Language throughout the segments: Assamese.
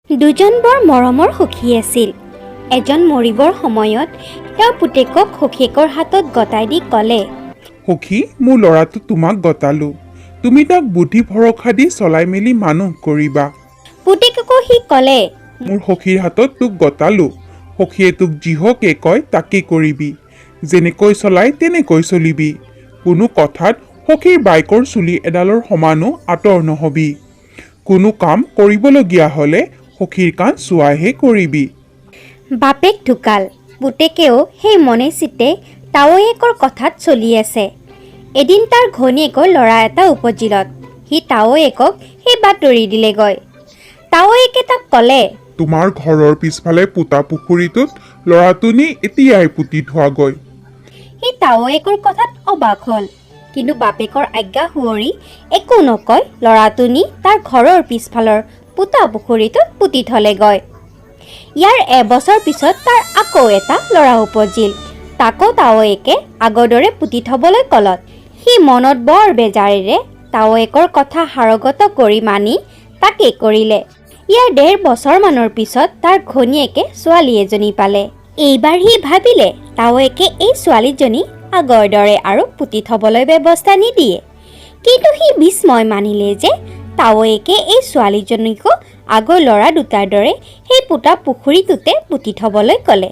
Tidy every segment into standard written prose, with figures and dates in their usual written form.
দুজন বৰ মৰমৰ সখী আছিল। এজন মৰিবৰ সময়ত তেওঁ পুতেকক সখীয়েকৰ হাতত গতাই দি ক'লে, সখী, মোৰ ল'ৰাটো তোমাক গতালো। তুমি তাক বুদ্ধি ভৰসা দি চলাই মেলি মানুহ কৰিবা। পুতেককো সি ক'লে, মোৰ সখীৰ হাতত তোক গতালো। সখীয়ে তোক যিহকে কয় তাকেই কৰিবি। যেনেকৈ চলাই তেনেকৈ চলিবি। কোনো কথাত সখীৰ বাইকৰ চুলি এডালৰ সমানো আঁতৰ নহবি। কোনো কাম কৰিবলগীয়া হ'লে সখীৰ কাণ চোৱাইহে কৰিবি। বাপেক ঢুকাল। পুতেকেও সেই মনে চিতে তাৱৈয়েকৰ কথাত চলি আছে। এদিন তাৰ ঘৈণীয়েকৰ ল'ৰা এটা উপজিলত। সি তাৱৈয়েকক সেই বাতৰি দিলেগৈ। তাৱৈয়েকে তাক ক'লে, তোমাৰ ঘৰৰ পিছফালে পোতা পুখুৰীটোত ল'ৰাটো নি এতিয়াই পুতি থোৱাগৈ। সি তাৱৈয়েকৰ কথাত অবাক হ'ল। কিন্তু বাপেকৰ আজ্ঞা সুঁৱৰি একো নকৈ ল'ৰাটো নি তাৰ ঘৰৰ পিছফালৰ পোতা পুখুৰীটোত পুতি থলেগৈ। ইয়াৰ এবছৰ পিছত তাৰ আকৌ এটা ল'ৰা উপজিল। তাকো তাৱৈয়েকে আগৰ দৰে পুতি থবলৈ ক'লত সি মনত বৰ বেজাৰেৰে তাৱৈয়েকৰ কথা হাৰগত কৰি মানি তাকেই কৰিলে। ইয়াৰ ১.৫ বছৰমানৰ পিছত তাৰ ঘৈণীয়েকে ছোৱালী এজনী পালে। এইবাৰ সি ভাবিলে তাৱৈয়েকে এই ছোৱালীজনী আগৰ দৰে আৰু পুতি থবলৈ ব্যৱস্থা নিদিয়ে। কিন্তু সি বিস্ময় মানিলে যে তাৱৈয়েকে এই ছোৱালীজনীকো আগৰ ল'ৰা দুটাৰ দৰে সেই পোতা পুখুৰীটোতে পুতি থবলৈ ক'লে।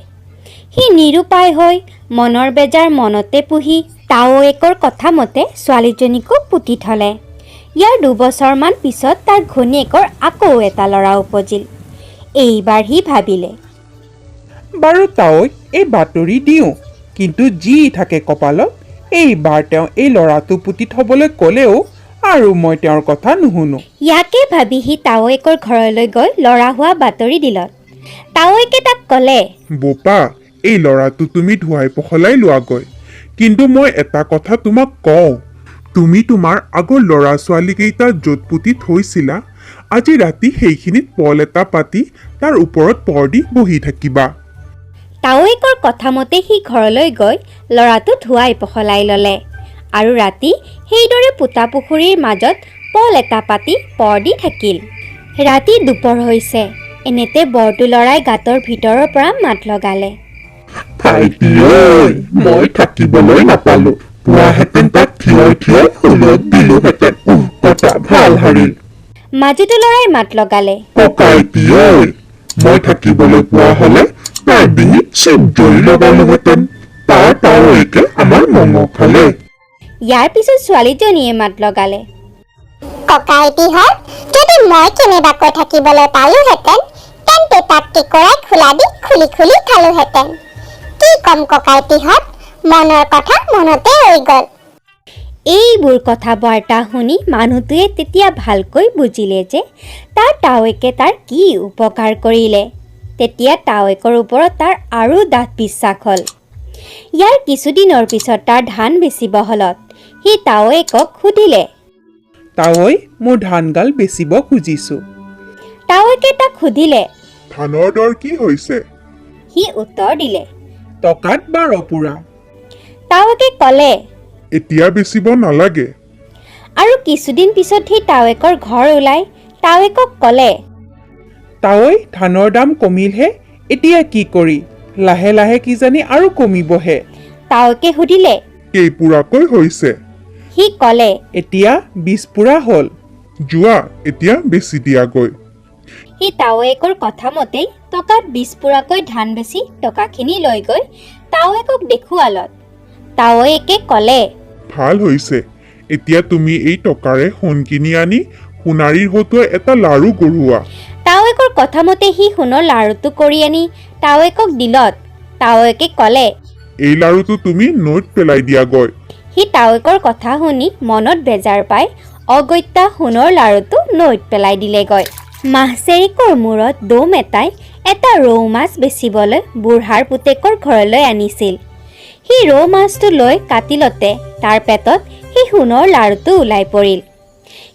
সি নিৰুপায় হৈ মনৰ বেজাৰ মনতে পুহি তাৱৈয়েকৰ কথা মতে ছোৱালীজনীকো পুতি থলে। ইয়াৰ ২ বছৰমান পিছত তাৰ ঘৈণীয়েকৰ আকৌ এটা ল'ৰা উপজিল। এইবাৰ সি ভাবিলে, বাৰু তাৱৈক এই বাতৰি দিওঁ, কিন্তু যি থাকে কপালত এইবাৰ তেওঁ এই ল'ৰাটো পুতি থবলৈ ক'লেও আৰু মই তেওঁৰ কথা নুশুনো। ইয়াকে ভাবি সি তাৱৈয়েকৰ ঘৰলৈ গৈ ল'ৰা হোৱা বাতৰি দিলত। তাৱৈয়েকে তাক ক'লে, বোপা, এই ল'ৰাটো তুমি ধুৱাই পখলাই লোৱাগৈ। কিন্তু মই এটা কথা তোমাক কওঁ, তুমি তোমাৰ আগৰ ল'ৰা ছোৱালীকেইটা য'ত পুতি থৈছিলা, আজি ৰাতি সেইখিনিত পল এটা পাতি তাৰ ওপৰত পৰ দি বহি থাকিবা। তাৱৈয়েকৰ কথা মতে সি ঘৰলৈ গৈ ল'ৰাটো ধুৱাই পখলাই ল'লে আৰু ৰাতি সেইদৰে পোতা পুখুৰীৰ মাজত পল এটা পাতি পৰ দি থাকিল। ৰাতি দুপৰ হৈছে। এনেতে বৰটো ল'ৰাই গাঁতৰ ভিতৰৰ পৰা মাত লগালে, ভাইটি ঐ, মই থাকিবলৈ নাপালো। পোৱাহেঁতেন তাক থিয়ই থিয়ই শুলত দিলোহেঁতেন। কথা ভাল হাৰিল। মাজুটো ল'ৰাই মাত লগালে, ককাইটি ঐ, মই থাকিবলৈ পোৱা হ'লে তাৰ ডিঙিত চিপ জৰি লগালোহেঁতেন। তাৰ তাৱৈকে আমাৰ মঙহ খালে। ইয়াৰ পিছত ছোৱালীজনীয়ে মাত লগালে, ককাইটিহঁত, যদি মই কেনেবাকৈ থাকিবলৈ পালোহেঁতেন তেন্তে তাক কেঁকোৰাই খোলা দি খুলি খুলি খালোহেঁতেন। কি কম ককাইটিহঁত, মনৰ কথা মনতে ৰৈ গ'ল। এইবোৰ কথা বাৰ্তা শুনি মানুহটোৱে তেতিয়া ভালকৈ বুজিলে যে তাৰ তাৱৈকে তাৰ কি উপকাৰ কৰিলে। তেতিয়া তাৱৈকৰ ওপৰত তাৰ আৰু ডাঠ বিশ্বাস হ'ল। ইয়াৰ কিছুদিনৰ পিছত তাৰ ধান বেচিব হ'লত সি তাৱৈকক সুধিলে, তাৱৈ, মোৰ ধানগাল বেচিব খুজিছোঁ। তাৱৈকে তাক সুধিলে। ধানৰ দৰ কি হৈছে? সি উত্তৰ দিলে। টকাত 12 পুৰা। তাৱৈকে ক'লে, এতিয়া বেচিব নালাগে। আৰু কিছুদিন পিছত সি তাৱৈকৰ ঘৰ ওলাই তাৱৈকক ক'লে, তাৱৈ, ধানৰ দাম কমিলহে, এতিয়া কি কৰি? লাহে লাহে কিজানি আৰু কমিবহে। তাৱৈকে সুধিলে। কেইপুৰাকৈ হৈছে? সি ক'লে, এতিয়া 20 পুৰা হ'ল। যোৱা, এতিয়া বেচি দিয়াগৈ। সি তাৱৈকৰ কথা মতেই টকাত 20 পুৰাকৈ ধান বেচি টকাখিনি লৈ গৈ তাৱৈকক দেখুৱালত তাৱৈকে ক'লে, ভাল হৈছে। এতিয়া তুমি এই টকাৰে সোণ কিনি আনি সোণাৰীৰ হতুৱাই এটা লাৰু গঢ়োৱা। তাৱৈকৰ কথা মতে সি সোণৰ লাৰুটো কৰি আনি তাৱৈকক দিলত তাৱৈকে ক'লে, এই লাৰুটো তুমি নৈত পেলাই দিয়াগৈ। সি তাৱৈকৰ কথা শুনি মনত বেজাৰ পাই অগত্যা সোণৰ লাৰুটো নৈত পেলাই দিলেগৈ। মাহচেৰিকৰ মূৰত দম এটাই এটা ৰৌ মাছ বেচিবলৈ বুঢ়াৰ পুতেকৰ ঘৰলৈ আনিছিল। সি ৰৌ মাছটো লৈ কাটিলতে তাৰ পেটত সেই সোণৰ লাৰুটো ওলাই পৰিল।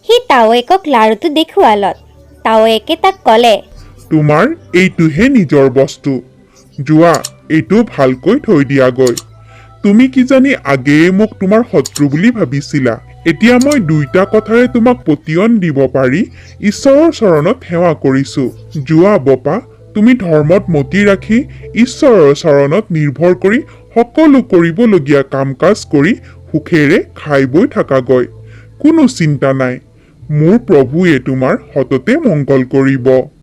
সি তাৱৈকক লাৰুটো দেখুৱালত তাৱৈকে তাক ক'লে, তোমাৰ এইটোহে নিজৰ বস্তু। যোৱা, এইটো ভালকৈ থৈ দিয়াগৈ। তুমি কিজানি আগেয়ে মোক তোমাৰ শত্ৰু বুলি ভাবিছিলা। এতিয়া মই দুইটা কথাৰে তোমাক পতিয়ন দিব পাৰি ঈশ্বৰৰ চৰণত সেৱা কৰিছো। যোৱা বপা, তুমি ধৰ্মত মতি ৰাখি ঈশ্বৰৰ চৰণত নিৰ্ভৰ কৰি সকলো কৰিবলগীয়া কাম কাজ কৰি সুখেৰে খাই বৈ থাকাগৈ। কোনো চিন্তা নাই, মোৰ প্ৰভুৱে তোমাৰ সততে মংগল কৰিব।